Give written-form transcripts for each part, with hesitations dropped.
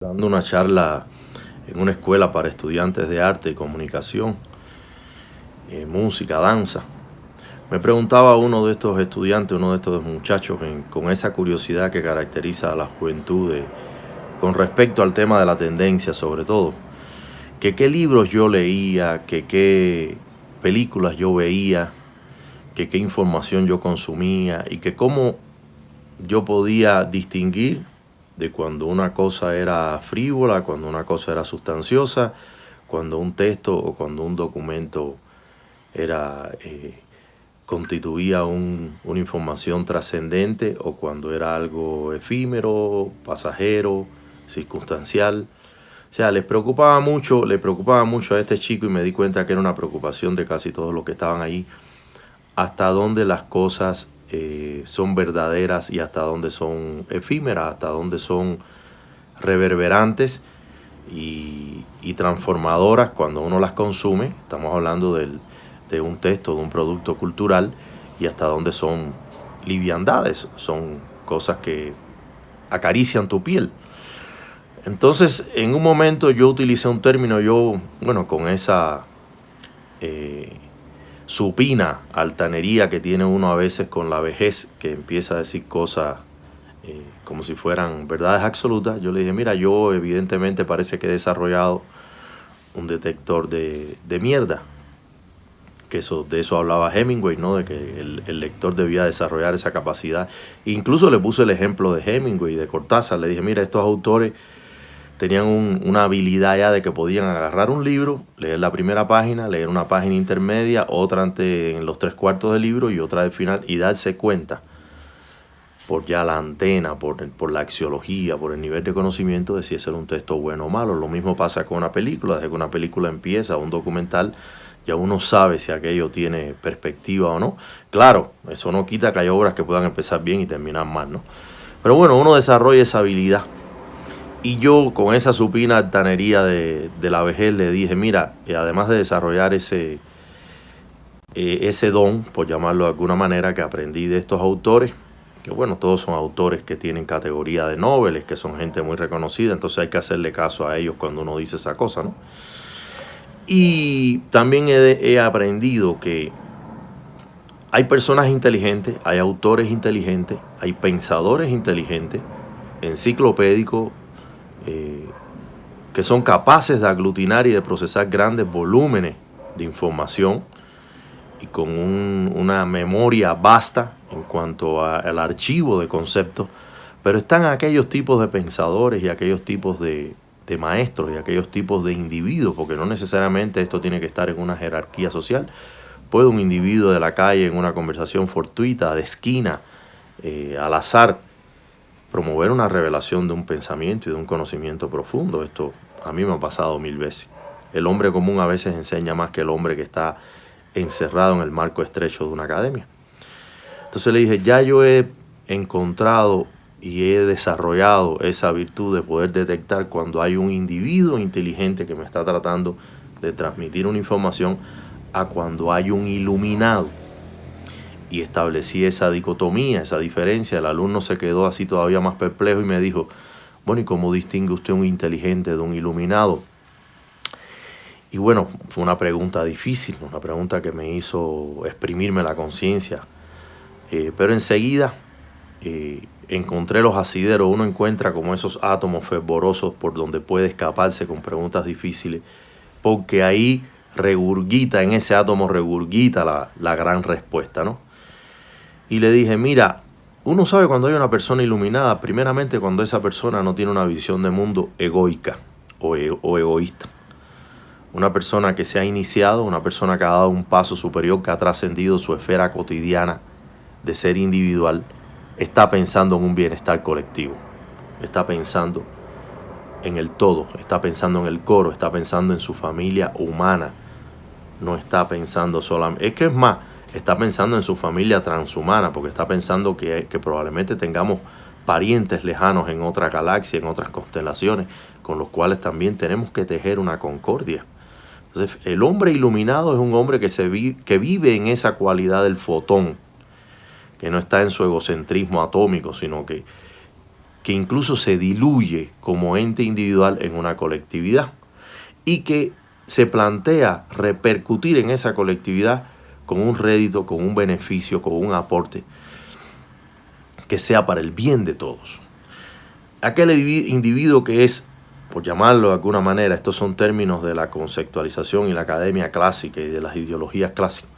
Dando una charla en una escuela para estudiantes de arte y comunicación, música, danza. Me preguntaba uno de estos estudiantes, uno de estos muchachos, con esa curiosidad que caracteriza a la juventud con respecto al tema de la tendencia sobre todo, que qué libros yo leía, que qué películas yo veía, que qué información yo consumía y que cómo yo podía distinguir de cuando una cosa era frívola, cuando una cosa era sustanciosa, cuando un texto o cuando un documento era constituía una información trascendente o cuando era algo efímero, pasajero, circunstancial. O sea, le preocupaba mucho a este chico y me di cuenta que era una preocupación de casi todos los que estaban ahí, hasta dónde las cosas son verdaderas y hasta dónde son efímeras, hasta dónde son reverberantes y transformadoras cuando uno las consume. Estamos hablando de un texto, de un producto cultural, y hasta dónde son liviandades, son cosas que acarician tu piel. Entonces, en un momento yo utilicé un término, con esa supina altanería que tiene uno a veces con la vejez, que empieza a decir cosas como si fueran verdades absolutas. Yo le dije, mira, yo evidentemente parece que he desarrollado un detector de mierda, que de eso hablaba Hemingway, ¿no? De que el lector debía desarrollar esa capacidad. Incluso le puse el ejemplo de Hemingway y de Cortázar. Le dije, mira, estos autores tenían una habilidad ya de que podían agarrar un libro, leer la primera página, leer una página intermedia, otra en los 3/4 del libro y otra del final, y darse cuenta por ya la antena, por la axiología, por el nivel de conocimiento de si ese era un texto bueno o malo. Lo mismo pasa con una película. Desde que una película empieza, un documental, ya uno sabe si aquello tiene perspectiva o no. Claro, eso no quita que hay obras que puedan empezar bien y terminar mal, ¿no? Pero bueno, uno desarrolla esa habilidad. Y yo, con esa supina altanería de la vejez, le dije, mira, además de desarrollar ese don, por llamarlo de alguna manera, que aprendí de estos autores, que bueno, todos son autores que tienen categoría de Nobel, que son gente muy reconocida, entonces hay que hacerle caso a ellos cuando uno dice esa cosa, ¿no? Y también he aprendido que hay personas inteligentes, hay autores inteligentes, hay pensadores inteligentes, enciclopédicos, que son capaces de aglutinar y de procesar grandes volúmenes de información y con una memoria vasta en cuanto al archivo de conceptos, pero están aquellos tipos de pensadores y aquellos tipos de maestros y aquellos tipos de individuos, porque no necesariamente esto tiene que estar en una jerarquía social. Puede un individuo de la calle, en una conversación fortuita, de esquina, al azar, promover una revelación de un pensamiento y de un conocimiento profundo. Esto a mí me ha pasado 1000 veces. El hombre común a veces enseña más que el hombre que está encerrado en el marco estrecho de una academia. Entonces le dije, ya yo he encontrado y he desarrollado esa virtud de poder detectar cuando hay un individuo inteligente que me está tratando de transmitir una información a cuando hay un iluminado. Y establecí esa dicotomía, esa diferencia. El alumno se quedó así todavía más perplejo y me dijo, bueno, ¿y cómo distingue usted un inteligente de un iluminado? Y bueno, fue una pregunta difícil, una pregunta que me hizo exprimirme la conciencia. Pero enseguida encontré los asideros. Uno encuentra como esos átomos fervorosos por donde puede escaparse con preguntas difíciles, porque ahí regurgita, en ese átomo regurgita la gran respuesta, ¿no? Y le dije, mira, uno sabe cuando hay una persona iluminada, primeramente cuando esa persona no tiene una visión de mundo egoica o egoísta. Una persona que se ha iniciado, una persona que ha dado un paso superior, que ha trascendido su esfera cotidiana de ser individual, está pensando en un bienestar colectivo. Está pensando en el todo, está pensando en el coro, está pensando en su familia humana. No está pensando solamente, es más, está pensando en su familia transhumana, porque está pensando que probablemente tengamos parientes lejanos en otra galaxia, en otras constelaciones, con los cuales también tenemos que tejer una concordia. Entonces, el hombre iluminado es un hombre que vive en esa cualidad del fotón, que no está en su egocentrismo atómico, sino que que incluso se diluye como ente individual en una colectividad y que se plantea repercutir en esa colectividad con un rédito, con un beneficio, con un aporte que sea para el bien de todos. Aquel individuo que es, por llamarlo de alguna manera, estos son términos de la conceptualización y la academia clásica y de las ideologías clásicas,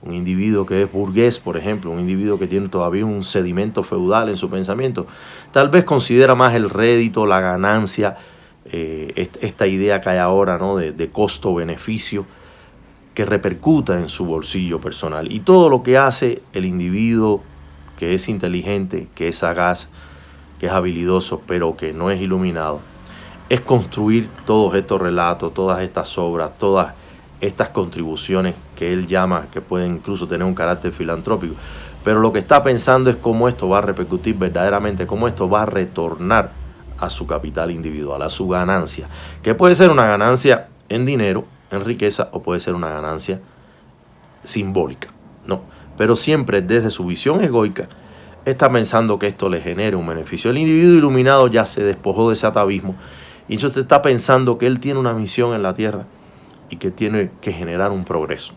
un individuo que es burgués, por ejemplo, un individuo que tiene todavía un sedimento feudal en su pensamiento, tal vez considera más el rédito, la ganancia, esta idea que hay ahora, ¿no?, de costo-beneficio que repercuta en su bolsillo personal. Y todo lo que hace el individuo que es inteligente, que es sagaz, que es habilidoso, pero que no es iluminado, es construir todos estos relatos, todas estas obras, todas estas contribuciones que él llama, que pueden incluso tener un carácter filantrópico. Pero lo que está pensando es cómo esto va a repercutir verdaderamente, cómo esto va a retornar a su capital individual, a su ganancia, que puede ser una ganancia en dinero, en riqueza, o puede ser una ganancia simbólica, ¿no? Pero siempre desde su visión egoica está pensando que esto le genere un beneficio. El individuo iluminado ya se despojó de ese atavismo y entonces está pensando que él tiene una misión en la tierra y que tiene que generar un progreso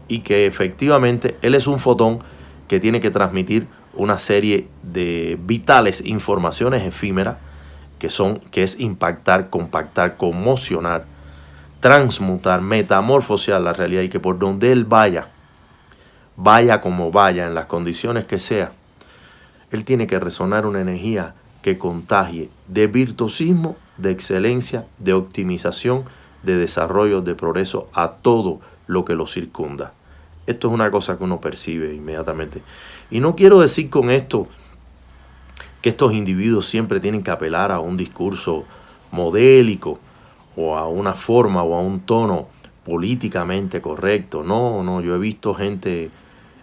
y que efectivamente él es un fotón que tiene que transmitir una serie de vitales informaciones efímeras que es impactar, compactar, conmocionar, transmutar, metamorfosear la realidad, y que por donde él vaya como vaya, en las condiciones que sea, él tiene que resonar una energía que contagie de virtuosismo, de excelencia, de optimización, de desarrollo, de progreso a todo lo que lo circunda. Esto es una cosa que uno percibe inmediatamente. Y no quiero decir con esto que estos individuos siempre tienen que apelar a un discurso modélico o a una forma o a un tono políticamente correcto. No, yo he visto gente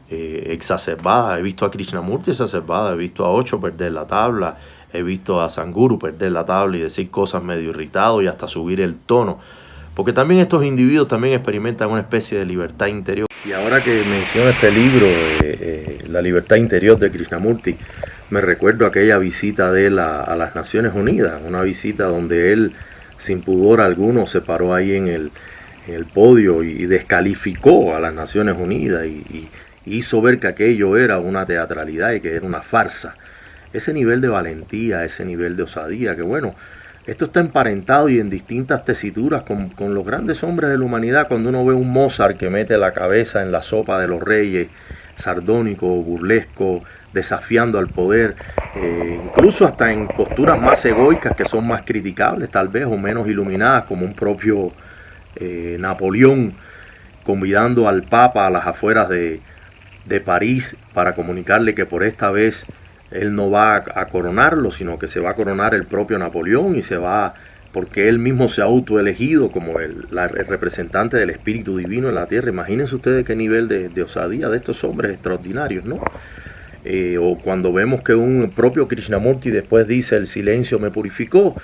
exacerbada, he visto a Krishnamurti exacerbada, he visto a Osho perder la tabla, he visto a Sadhguru perder la tabla y decir cosas medio irritado y hasta subir el tono, porque también estos individuos también experimentan una especie de libertad interior. Y ahora que menciono este libro, La libertad interior de Krishnamurti, me recuerdo aquella visita de él a las Naciones Unidas, una visita donde él sin pudor alguno se paró ahí en el podio y descalificó a las Naciones Unidas y hizo ver que aquello era una teatralidad y que era una farsa. Ese nivel de valentía, ese nivel de osadía, que bueno, esto está emparentado y en distintas tesituras con los grandes hombres de la humanidad. Cuando uno ve un Mozart que mete la cabeza en la sopa de los reyes, sardónico, burlesco, desafiando al poder, incluso hasta en posturas más egoicas que son más criticables tal vez o menos iluminadas, como un propio Napoleón convidando al Papa a las afueras de París para comunicarle que por esta vez él no va a coronarlo, sino que se va a coronar el propio Napoleón y se va, porque él mismo se ha autoelegido como el representante del espíritu divino en la tierra. Imagínense ustedes qué nivel de osadía de estos hombres extraordinarios, ¿no? O cuando vemos que un propio Krishnamurti después dice: el silencio me purificó.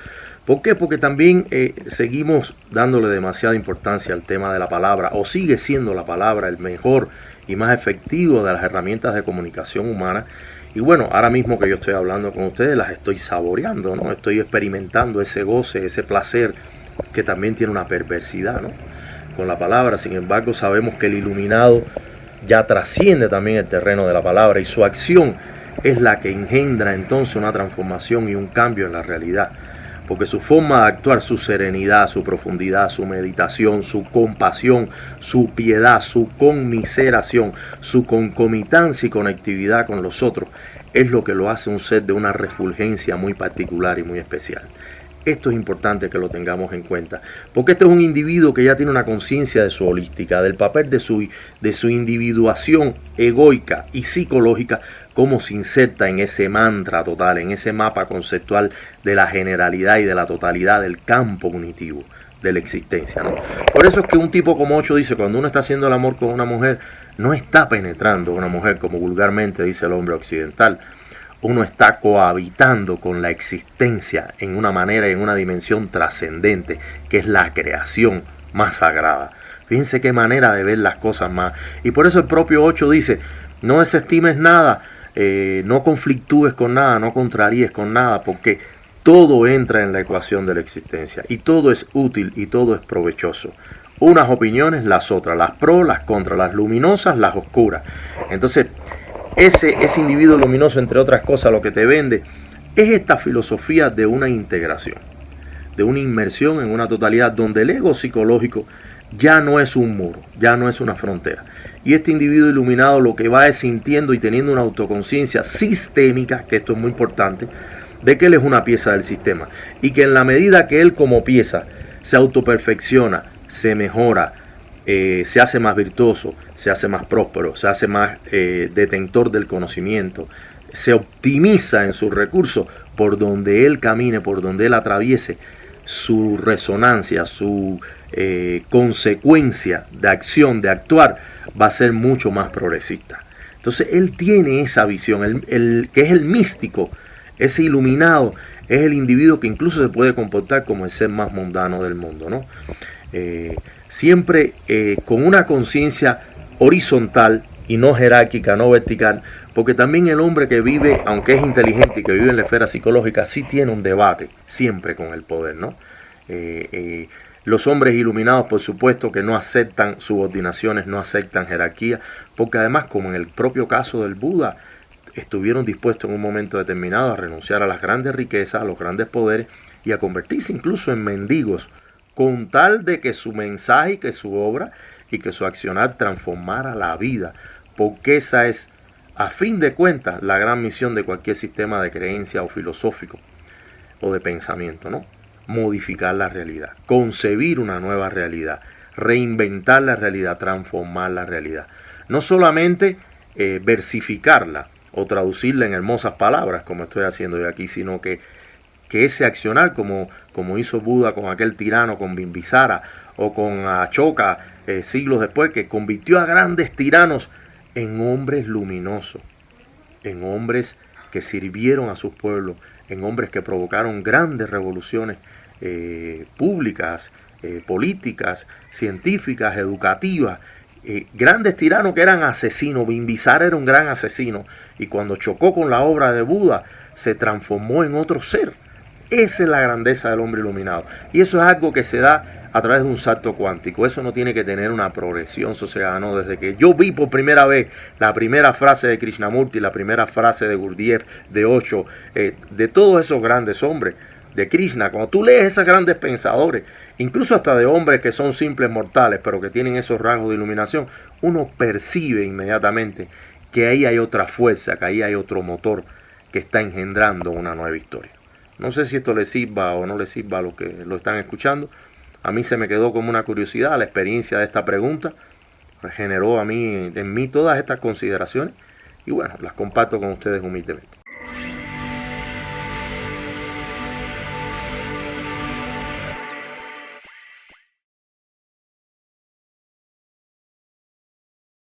¿Por qué? Porque también seguimos dándole demasiada importancia al tema de la palabra, o sigue siendo la palabra el mejor y más efectivo de las herramientas de comunicación humana. Y bueno, ahora mismo que yo estoy hablando con ustedes, las estoy saboreando, ¿no? Estoy experimentando ese goce, ese placer que también tiene una perversidad, ¿no?, con la palabra. Sin embargo, sabemos que el iluminado ya trasciende también el terreno de la palabra y su acción es la que engendra entonces una transformación y un cambio en la realidad. Porque su forma de actuar, su serenidad, su profundidad, su meditación, su compasión, su piedad, su conmiseración, su concomitancia y conectividad con los otros, es lo que lo hace un ser de una refulgencia muy particular y muy especial. Esto es importante que lo tengamos en cuenta, porque este es un individuo que ya tiene una conciencia de su holística, del papel de su individuación egoica y psicológica, cómo se inserta en ese mantra total, en ese mapa conceptual de la generalidad y de la totalidad del campo unitivo de la existencia, ¿no? Por eso es que un tipo como Osho dice: cuando uno está haciendo el amor con una mujer, no está penetrando a una mujer como vulgarmente dice el hombre occidental. Uno está cohabitando con la existencia en una manera y en una dimensión trascendente, que es la creación más sagrada. Fíjense qué manera de ver las cosas más. Y por eso el propio Osho dice: no desestimes nada, no conflictúes con nada, no contraríes con nada, porque todo entra en la ecuación de la existencia y todo es útil y todo es provechoso. Unas opiniones, las otras, las pros, las contras, las luminosas, las oscuras. Entonces, ese individuo luminoso, entre otras cosas, lo que te vende es esta filosofía de una integración, de una inmersión en una totalidad donde el ego psicológico ya no es un muro, ya no es una frontera. Y este individuo iluminado lo que va es sintiendo y teniendo una autoconciencia sistémica, que esto es muy importante, de que él es una pieza del sistema y que en la medida que él como pieza se autoperfecciona, se mejora, se hace más virtuoso, se hace más próspero, se hace más detentor del conocimiento, se optimiza en sus recursos, por donde él camine, por donde él atraviese, su resonancia, su consecuencia de acción, de actuar, va a ser mucho más progresista. Entonces él tiene esa visión, que es el místico, ese iluminado, es el individuo que incluso se puede comportar como el ser más mundano del mundo, ¿no? Siempre con una conciencia horizontal y no jerárquica, no vertical, porque también el hombre que vive, aunque es inteligente y que vive en la esfera psicológica, sí tiene un debate siempre con el poder, ¿no? Los hombres iluminados, por supuesto, que no aceptan subordinaciones, no aceptan jerarquía, porque además, como en el propio caso del Buda, estuvieron dispuestos en un momento determinado a renunciar a las grandes riquezas, a los grandes poderes y a convertirse incluso en mendigos, con tal de que su mensaje, que su obra y que su accionar transformara la vida, porque esa es, a fin de cuentas, la gran misión de cualquier sistema de creencia o filosófico o de pensamiento, ¿no? Modificar la realidad, concebir una nueva realidad, reinventar la realidad, transformar la realidad. No solamente versificarla o traducirla en hermosas palabras, como estoy haciendo yo aquí, sino que ese accionar, como hizo Buda con aquel tirano, con Bimbisara, o con Ashoka, siglos después, que convirtió a grandes tiranos en hombres luminosos, en hombres que sirvieron a sus pueblos, en hombres que provocaron grandes revoluciones públicas, políticas, científicas, educativas, grandes tiranos que eran asesinos. Bimbisara era un gran asesino y cuando chocó con la obra de Buda se transformó en otro ser. Esa es la grandeza del hombre iluminado y eso es algo que se da a través de un salto cuántico. Eso no tiene que tener una progresión sosegada, no. Desde que yo vi por primera vez la primera frase de Krishnamurti, la primera frase de Gurdjieff, de Osho, de todos esos grandes hombres, de Krishna, cuando tú lees esos grandes pensadores, incluso hasta de hombres que son simples mortales, pero que tienen esos rasgos de iluminación, uno percibe inmediatamente que ahí hay otra fuerza, que ahí hay otro motor que está engendrando una nueva historia. No sé si esto les sirva o no les sirva a los que lo están escuchando. A mí se me quedó como una curiosidad la experiencia de esta pregunta. Generó en mí todas estas consideraciones y bueno, las comparto con ustedes humildemente.